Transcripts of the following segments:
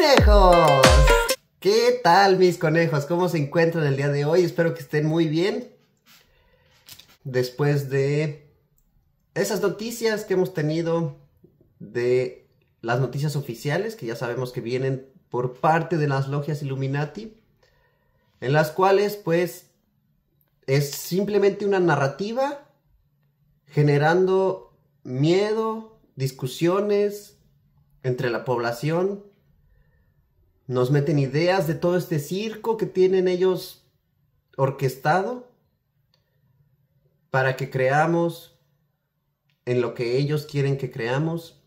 conejos! ¿Qué tal, mis conejos? ¿Cómo se encuentran el día de hoy? Espero que estén muy bien. Después de esas noticias que hemos tenido, de las noticias oficiales, que ya sabemos que vienen por parte de las logias Illuminati, en las cuales, pues, es simplemente una narrativa generando miedo, discusiones entre la población. Nos meten ideas de todo este circo que tienen ellos orquestado para que creamos en lo que ellos quieren que creamos,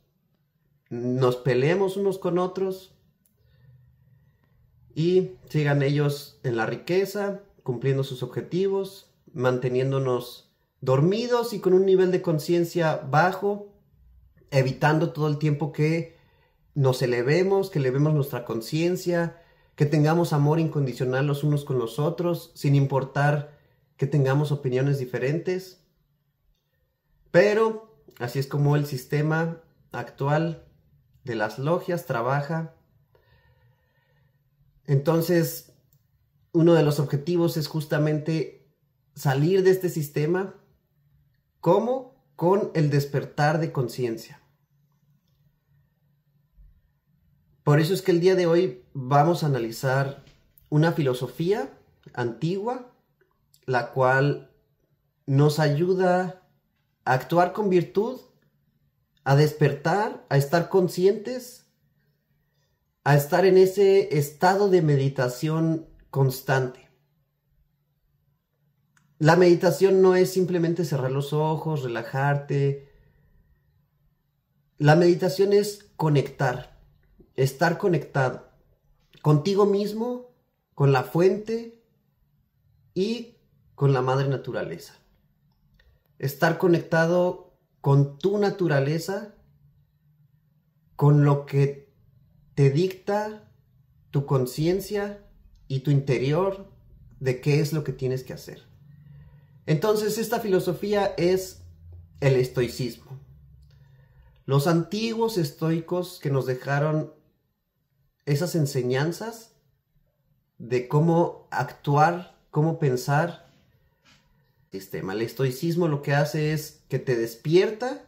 nos peleemos unos con otros y sigan ellos en la riqueza, cumpliendo sus objetivos, manteniéndonos dormidos y con un nivel de conciencia bajo, evitando todo el tiempo que nos elevemos, que elevemos nuestra conciencia, que tengamos amor incondicional los unos con los otros, sin importar que tengamos opiniones diferentes. Pero así es como el sistema actual de las logias trabaja. Entonces, uno de los objetivos es justamente salir de este sistema. ¿Cómo? Con el despertar de conciencia. Por eso es que el día de hoy vamos a analizar una filosofía antigua, la cual nos ayuda a actuar con virtud, a despertar, a estar conscientes, a estar en ese estado de meditación constante. La meditación no es simplemente cerrar los ojos, relajarte. La meditación es conectar. Estar conectado contigo mismo, con la fuente y con la madre naturaleza. Estar conectado con tu naturaleza, con lo que te dicta tu conciencia y tu interior de qué es lo que tienes que hacer. Entonces, esta filosofía es el estoicismo. Los antiguos estoicos que nos dejaron esas enseñanzas de cómo actuar, cómo pensar. El estoicismo lo que hace es que te despierta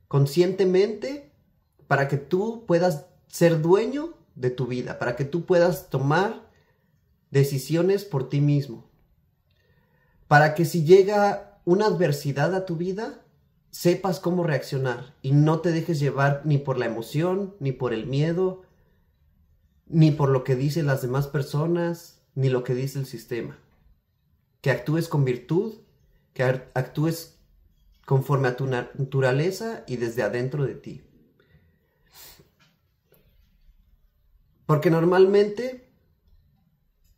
conscientemente para que tú puedas ser dueño de tu vida, para que tú puedas tomar decisiones por ti mismo, para que si llega una adversidad a tu vida, sepas cómo reaccionar y no te dejes llevar ni por la emoción, ni por el miedo, ni por lo que dicen las demás personas, ni lo que dice el sistema. Que actúes con virtud, que actúes conforme a tu naturaleza y desde adentro de ti. Porque normalmente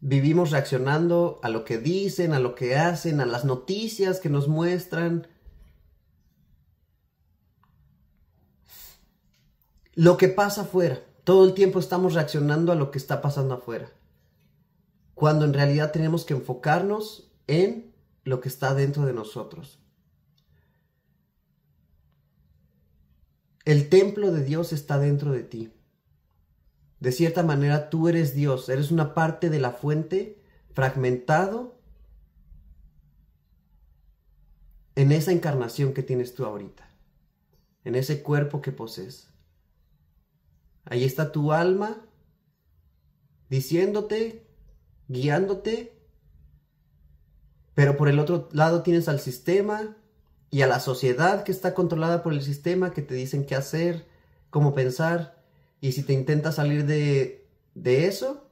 vivimos reaccionando a lo que dicen, a lo que hacen, a las noticias que nos muestran. Lo que pasa afuera. Todo el tiempo estamos reaccionando a lo que está pasando afuera, cuando en realidad tenemos que enfocarnos en lo que está dentro de nosotros. El templo de Dios está dentro de ti. De cierta manera tú eres Dios, eres una parte de la fuente fragmentado en esa encarnación que tienes tú ahorita, en ese cuerpo que posees. Ahí está tu alma diciéndote, guiándote, pero por el otro lado tienes al sistema y a la sociedad que está controlada por el sistema, que te dicen qué hacer, cómo pensar, y si te intentas salir de eso,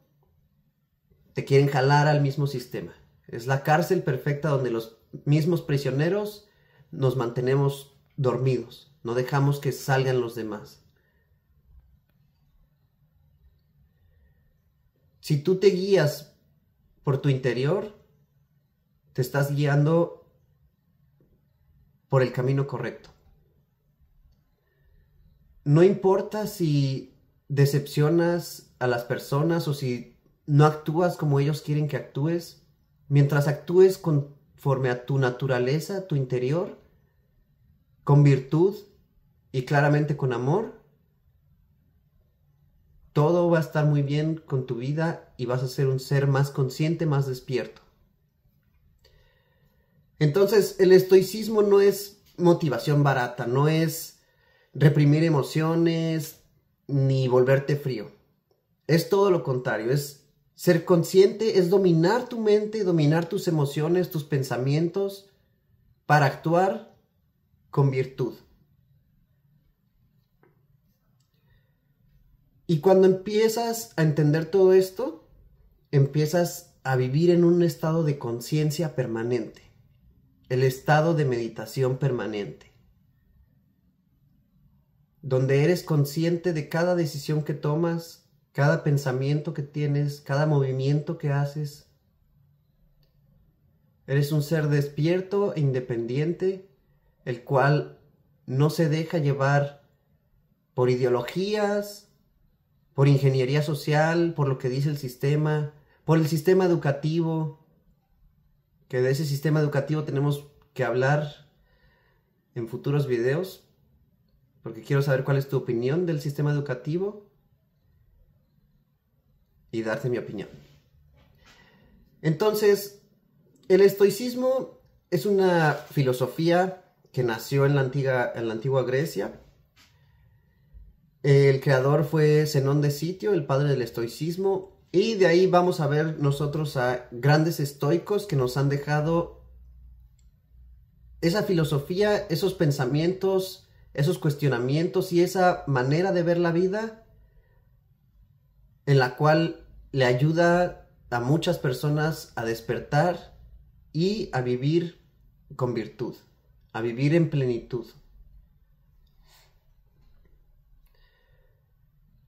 te quieren jalar al mismo sistema. Es la cárcel perfecta donde los mismos prisioneros nos mantenemos dormidos, no dejamos que salgan los demás. Si tú te guías por tu interior, te estás guiando por el camino correcto. No importa si decepcionas a las personas o si no actúas como ellos quieren que actúes, mientras actúes conforme a tu naturaleza, tu interior, con virtud y claramente con amor, todo va a estar muy bien con tu vida y vas a ser un ser más consciente, más despierto. Entonces, el estoicismo no es motivación barata, no es reprimir emociones ni volverte frío. Es todo lo contrario, es ser consciente, es dominar tu mente, dominar tus emociones, tus pensamientos, para actuar con virtud. Y cuando empiezas a entender todo esto, empiezas a vivir en un estado de conciencia permanente, el estado de meditación permanente, donde eres consciente de cada decisión que tomas, cada pensamiento que tienes, cada movimiento que haces. Eres un ser despierto e independiente, el cual no se deja llevar por ideologías, por ingeniería social, por lo que dice el sistema, por el sistema educativo, que de ese sistema educativo tenemos que hablar en futuros videos, porque quiero saber cuál es tu opinión del sistema educativo y darte mi opinión. Entonces, el estoicismo es una filosofía que nació en la antigua Grecia. El creador fue Zenón de Sitio, el padre del estoicismo, y de ahí vamos a ver nosotros a grandes estoicos que nos han dejado esa filosofía, esos pensamientos, esos cuestionamientos y esa manera de ver la vida en la cual le ayuda a muchas personas a despertar y a vivir con virtud, a vivir en plenitud.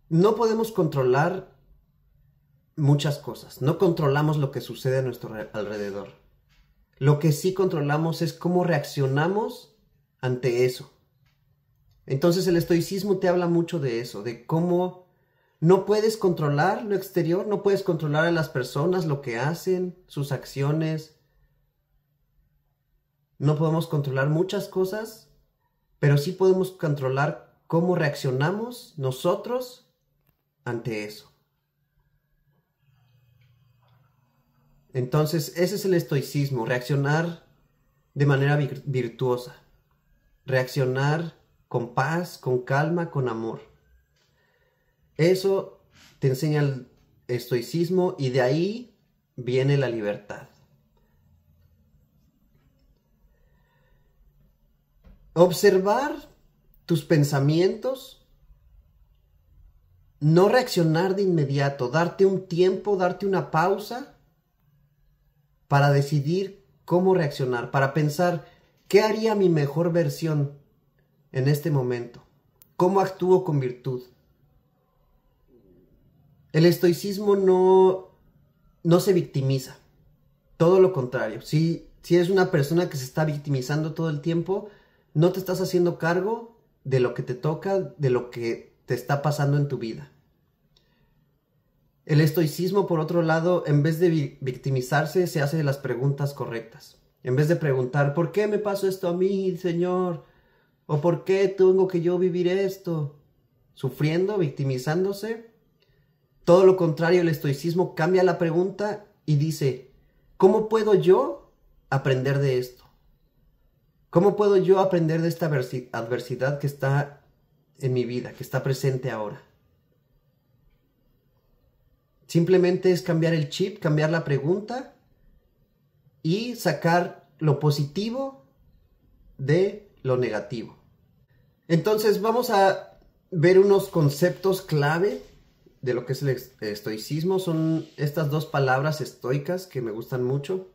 No podemos controlar muchas cosas, no controlamos lo que sucede a nuestro alrededor. Lo que sí controlamos es cómo reaccionamos ante eso. Entonces el estoicismo te habla mucho de eso, de cómo no puedes controlar lo exterior, no puedes controlar a las personas, lo que hacen, sus acciones. No podemos controlar muchas cosas, pero sí podemos controlar cómo reaccionamos nosotros ante eso. Entonces, ese es el estoicismo, reaccionar de manera virtuosa, reaccionar con paz, con calma, con amor. Eso te enseña el estoicismo y de ahí viene la libertad. Observar tus pensamientos, no reaccionar de inmediato, darte un tiempo, darte una pausa para decidir cómo reaccionar, para pensar qué haría mi mejor versión en este momento, cómo actúo con virtud. El estoicismo no se victimiza, todo lo contrario. Si eres una persona que se está victimizando todo el tiempo, no te estás haciendo cargo de lo que te toca, de lo que te está pasando en tu vida. El estoicismo, por otro lado, en vez de victimizarse, se hace las preguntas correctas. En vez de preguntar, ¿por qué me pasó esto a mí, Señor? ¿O por qué tengo que yo vivir esto? Sufriendo, victimizándose. Todo lo contrario, el estoicismo cambia la pregunta y dice, ¿cómo puedo yo aprender de esto? ¿Cómo puedo yo aprender de esta adversidad que está en mi vida, que está presente ahora? Simplemente es cambiar el chip, cambiar la pregunta y sacar lo positivo de lo negativo. Entonces vamos a ver unos conceptos clave de lo que es el estoicismo. Son estas dos palabras estoicas que me gustan mucho.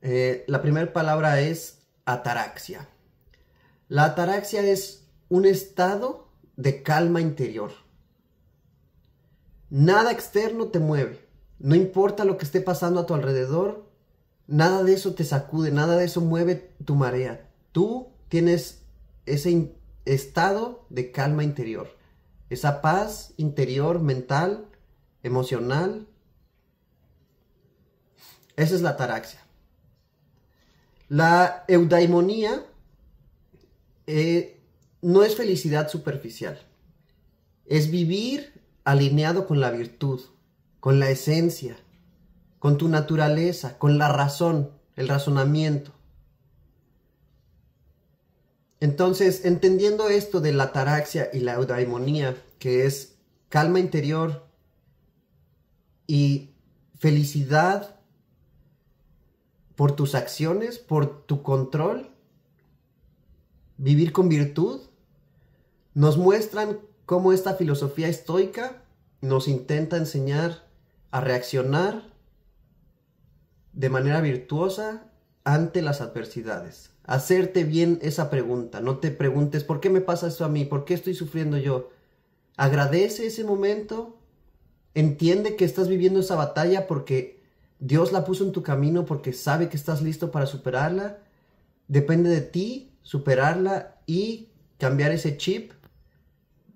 La primera palabra es ataraxia. La ataraxia es un estado de calma interior. Nada externo te mueve. No importa lo que esté pasando a tu alrededor, nada de eso te sacude, nada de eso mueve tu marea. Tú tienes ese estado de calma interior, esa paz interior, mental, emocional. Esa es la ataraxia. La eudaimonía no es felicidad superficial. Es vivir alineado con la virtud, con la esencia, con tu naturaleza, con la razón, el razonamiento. Entonces, entendiendo esto de la ataraxia y la eudaimonía, que es calma interior y felicidad por tus acciones, por tu control, vivir con virtud, nos muestran cómo esta filosofía estoica nos intenta enseñar a reaccionar de manera virtuosa ante las adversidades. Hacerte bien esa pregunta. No te preguntes, ¿por qué me pasa esto a mí? ¿Por qué estoy sufriendo yo? Agradece ese momento. Entiende que estás viviendo esa batalla porque Dios la puso en tu camino, porque sabe que estás listo para superarla. Depende de ti superarla y cambiar ese chip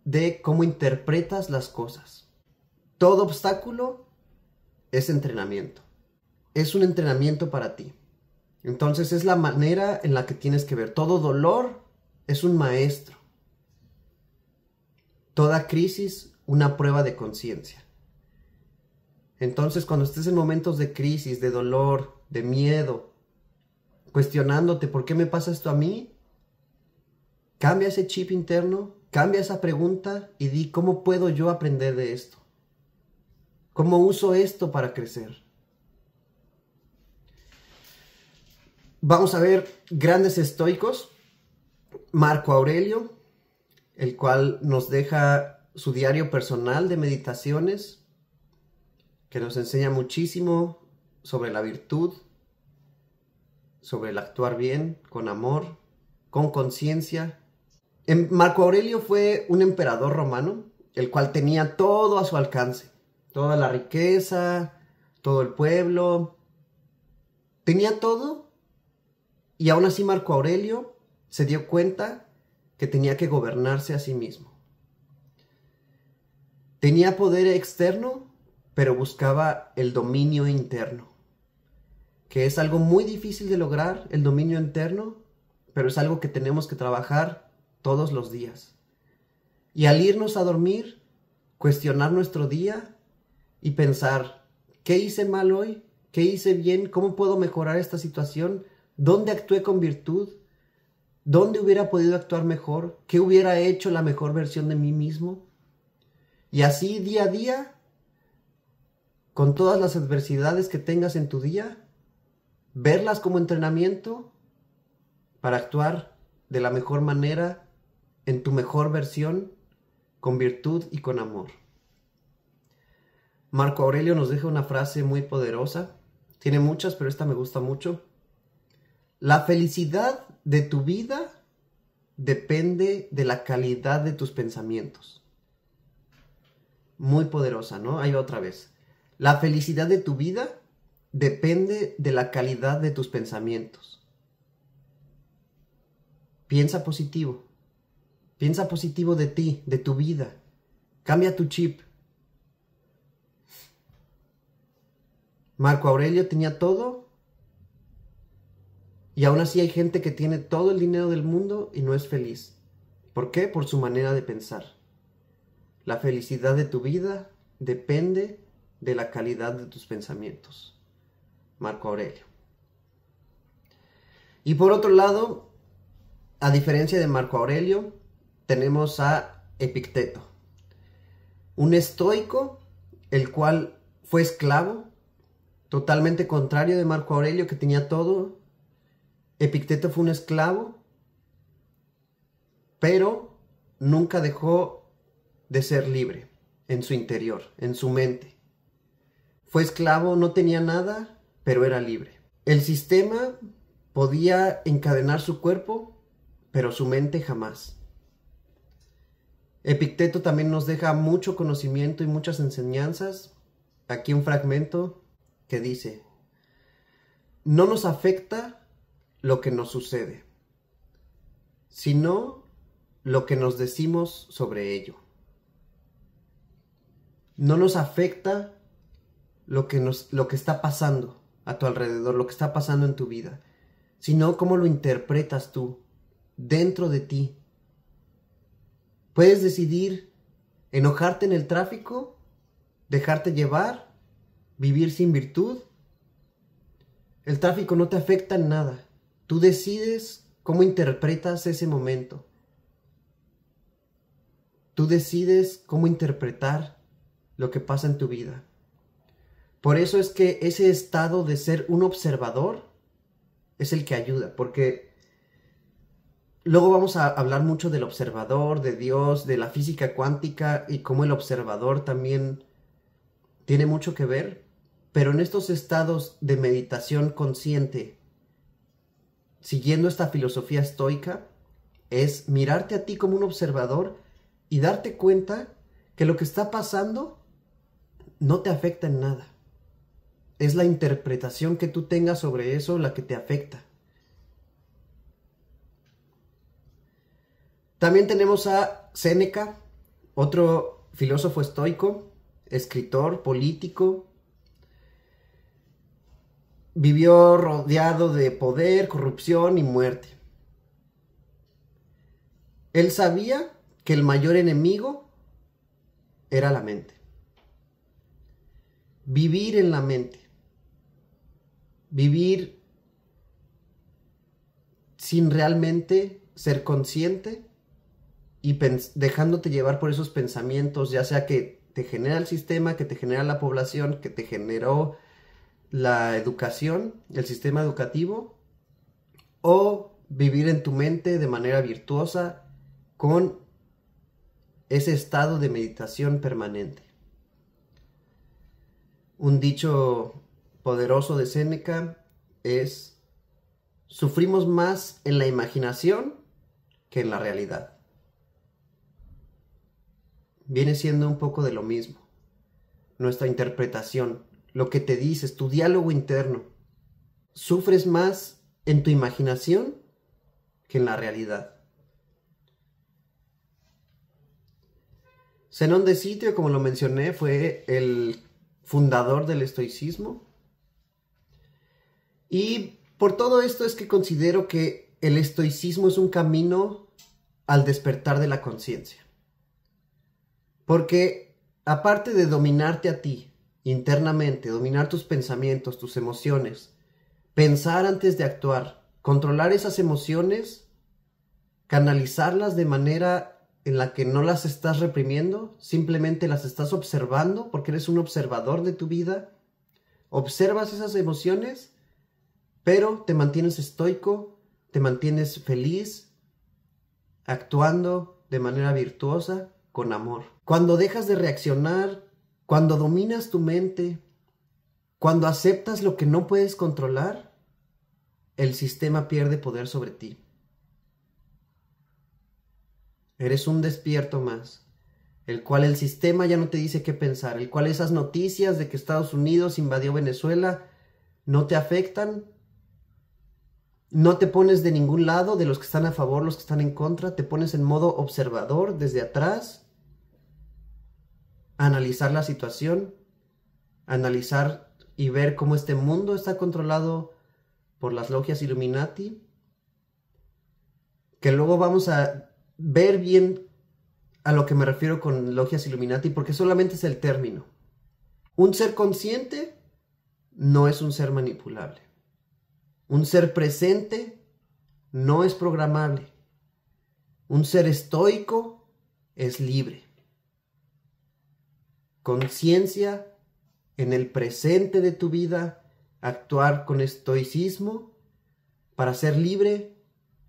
de cómo interpretas las cosas. Todo obstáculo es entrenamiento. Es un entrenamiento para ti. Entonces es la manera en la que tienes que ver. Todo dolor es un maestro. Toda crisis, una prueba de conciencia. Entonces cuando estés en momentos de crisis, de dolor, de miedo, cuestionándote ¿por qué me pasa esto a mí? Cambia ese chip interno, cambia esa pregunta y di ¿cómo puedo yo aprender de esto? ¿Cómo uso esto para crecer? Vamos a ver grandes estoicos. Marco Aurelio, el cual nos deja su diario personal de meditaciones, que nos enseña muchísimo sobre la virtud, sobre el actuar bien, con amor, con conciencia. Marco Aurelio fue un emperador romano, el cual tenía todo a su alcance, toda la riqueza, todo el pueblo, tenía todo. Y aún así Marco Aurelio se dio cuenta que tenía que gobernarse a sí mismo. Tenía poder externo, pero buscaba el dominio interno, que es algo muy difícil de lograr, el dominio interno, pero es algo que tenemos que trabajar todos los días. Y al irnos a dormir, cuestionar nuestro día y pensar, ¿qué hice mal hoy? ¿Qué hice bien? ¿Cómo puedo mejorar esta situación? ¿Dónde actué con virtud? ¿Dónde hubiera podido actuar mejor? ¿Qué hubiera hecho la mejor versión de mí mismo? Y así día a día, con todas las adversidades que tengas en tu día, verlas como entrenamiento para actuar de la mejor manera, en tu mejor versión, con virtud y con amor. Marco Aurelio nos deja una frase muy poderosa. Tiene muchas, pero esta me gusta mucho. La felicidad de tu vida depende de la calidad de tus pensamientos. Muy poderosa, ¿no? Ahí va otra vez. La felicidad de tu vida depende de la calidad de tus pensamientos. Piensa positivo. Piensa positivo de ti, de tu vida. Cambia tu chip. Marco Aurelio tenía todo. Y aún así hay gente que tiene todo el dinero del mundo y no es feliz. ¿Por qué? Por su manera de pensar. La felicidad de tu vida depende de la calidad de tus pensamientos. Marco Aurelio. Y por otro lado, a diferencia de Marco Aurelio, tenemos a Epicteto. Un estoico, el cual fue esclavo, totalmente contrario de Marco Aurelio, que tenía todo. Epicteto fue un esclavo, pero nunca dejó de ser libre en su interior, en su mente. Fue esclavo, no tenía nada, pero era libre. El sistema podía encadenar su cuerpo, pero su mente jamás. Epicteto también nos deja mucho conocimiento y muchas enseñanzas. Aquí un fragmento que dice: no nos afecta lo que nos sucede, sino lo que nos decimos sobre ello. No nos afecta lo que está pasando a tu alrededor, lo que está pasando en tu vida, sino cómo lo interpretas tú, dentro de ti. Puedes decidir enojarte en el tráfico, dejarte llevar, vivir sin virtud. El tráfico no te afecta en nada. Tú decides cómo interpretas ese momento. Tú decides cómo interpretar lo que pasa en tu vida. Por eso es que ese estado de ser un observador es el que ayuda, porque luego vamos a hablar mucho del observador, de Dios, de la física cuántica y cómo el observador también tiene mucho que ver, pero en estos estados de meditación consciente, siguiendo esta filosofía estoica, es mirarte a ti como un observador y darte cuenta que lo que está pasando no te afecta en nada. Es la interpretación que tú tengas sobre eso la que te afecta. También tenemos a Séneca, otro filósofo estoico, escritor, político. Vivió rodeado de poder, corrupción y muerte. Él sabía que el mayor enemigo era la mente. Vivir en la mente. Vivir sin realmente ser consciente y dejándote llevar por esos pensamientos, ya sea que te genera el sistema, que te genera la población, que te generó la educación, el sistema educativo, o vivir en tu mente de manera virtuosa con ese estado de meditación permanente. Un dicho poderoso de Séneca es: sufrimos más en la imaginación que en la realidad. Viene siendo un poco de lo mismo. Nuestra interpretación, lo que te dices, tu diálogo interno. Sufres más en tu imaginación que en la realidad. Zenón de Citio, como lo mencioné, fue el fundador del estoicismo. Y por todo esto es que considero que el estoicismo es un camino al despertar de la conciencia. Porque aparte de dominarte a ti internamente, dominar tus pensamientos, tus emociones, pensar antes de actuar, controlar esas emociones, canalizarlas de manera en la que no las estás reprimiendo, simplemente las estás observando porque eres un observador de tu vida, observas esas emociones, pero te mantienes estoico, te mantienes feliz, actuando de manera virtuosa, con amor. Cuando dejas de reaccionar, cuando dominas tu mente, cuando aceptas lo que no puedes controlar, el sistema pierde poder sobre ti. Eres un despierto más, el cual el sistema ya no te dice qué pensar, el cual esas noticias de que Estados Unidos invadió Venezuela no te afectan, no te pones de ningún lado, de los que están a favor, los que están en contra, te pones en modo observador desde atrás, a analizar la situación, a analizar y ver cómo este mundo está controlado por las logias Illuminati, que luego vamos a ver bien a lo que me refiero con logias Illuminati, porque solamente es el término. Un ser consciente no es un ser manipulable. Un ser presente no es programable. Un ser estoico es libre. Conciencia en el presente de tu vida, actuar con estoicismo para ser libre,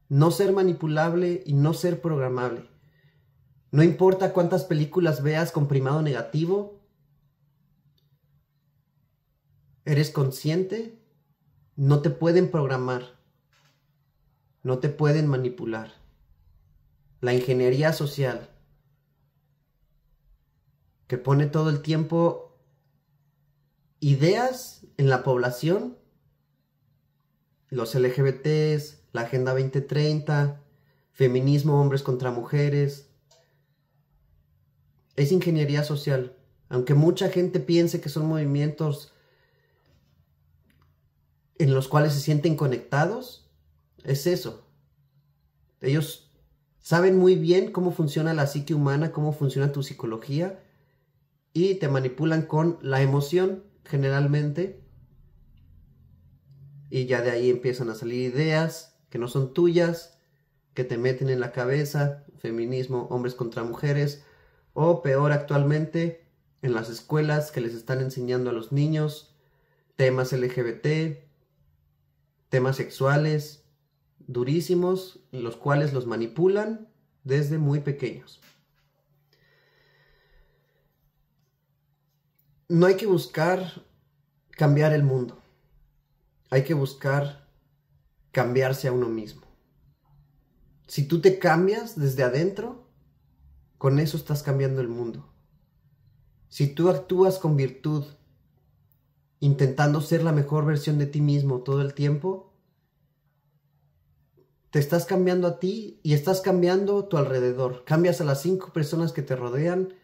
no ser manipulable y no ser programable. No importa cuántas películas veas con primado negativo, eres consciente, no te pueden programar, no te pueden manipular. La ingeniería social, que pone todo el tiempo ideas en la población, los LGBTs, la Agenda 2030, feminismo, hombres contra mujeres, es ingeniería social. Aunque mucha gente piense que son movimientos en los cuales se sienten conectados, es eso. Ellos Saben muy bien cómo funciona la psique humana, cómo funciona tu psicología y te manipulan con la emoción generalmente. Y ya de ahí empiezan a salir ideas que no son tuyas, que te meten en la cabeza, feminismo, hombres contra mujeres, o peor actualmente, en las escuelas que les están enseñando a los niños temas LGBT, temas sexuales durísimos, los cuales los manipulan desde muy pequeños. No hay que buscar cambiar el mundo, hay que buscar cambiarse a uno mismo. Si tú te cambias desde adentro, con eso estás cambiando el mundo. Si tú actúas con virtud, intentando ser la mejor versión de ti mismo todo el tiempo, te estás cambiando a ti y estás cambiando tu alrededor. Cambias a las 5 personas que te rodean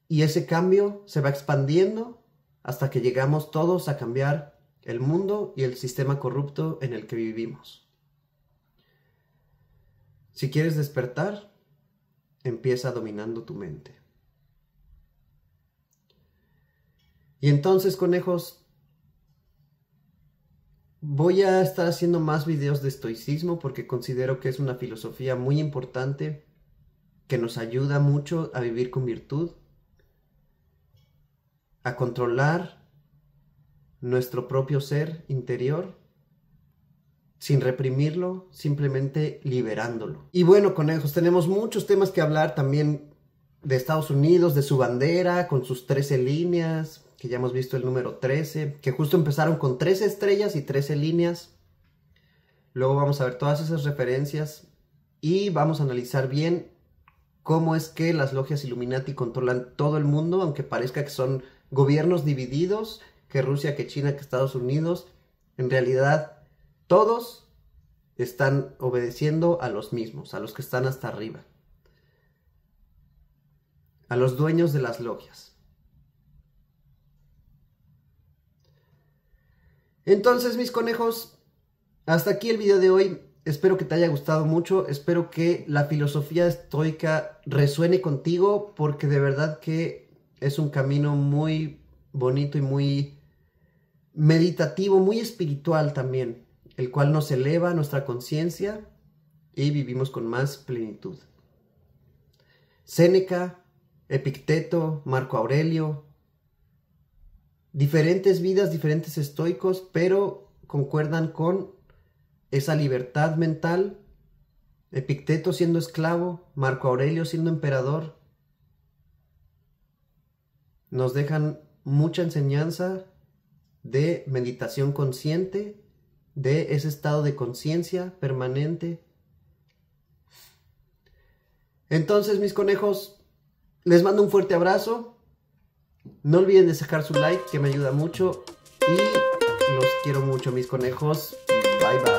y ese cambio se va expandiendo hasta que llegamos todos a cambiar el mundo y el sistema corrupto en el que vivimos. Si quieres despertar, empieza dominando tu mente. Y entonces, conejos, voy a estar haciendo más videos de estoicismo porque considero que es una filosofía muy importante que nos ayuda mucho a vivir con virtud, a controlar nuestro propio ser interior sin reprimirlo, simplemente liberándolo. Y bueno, conejos, tenemos muchos temas que hablar también de Estados Unidos, de su bandera con sus 13 líneas, que ya hemos visto el número 13, que justo empezaron con 13 estrellas y 13 líneas. Luego vamos a ver todas esas referencias y vamos a analizar bien cómo es que las logias Illuminati controlan todo el mundo, aunque parezca que son gobiernos divididos, que Rusia, que China, que Estados Unidos. En realidad, todos están obedeciendo a los mismos, a los que están hasta arriba, a los dueños de las logias. Entonces, mis conejos, hasta aquí el video de hoy. Espero que te haya gustado mucho. Espero que la filosofía estoica resuene contigo, porque de verdad que es un camino muy bonito y muy meditativo, muy espiritual también, el cual nos eleva nuestra conciencia y vivimos con más plenitud. Séneca, Epicteto, Marco Aurelio, diferentes vidas, diferentes estoicos, pero concuerdan con esa libertad mental. Epicteto siendo esclavo, Marco Aurelio siendo emperador, nos dejan mucha enseñanza de meditación consciente, de ese estado de conciencia permanente. Entonces, mis conejos, les mando un fuerte abrazo. No olviden de dejar su like, que me ayuda mucho. Y los quiero mucho, mis conejos. Bye, bye.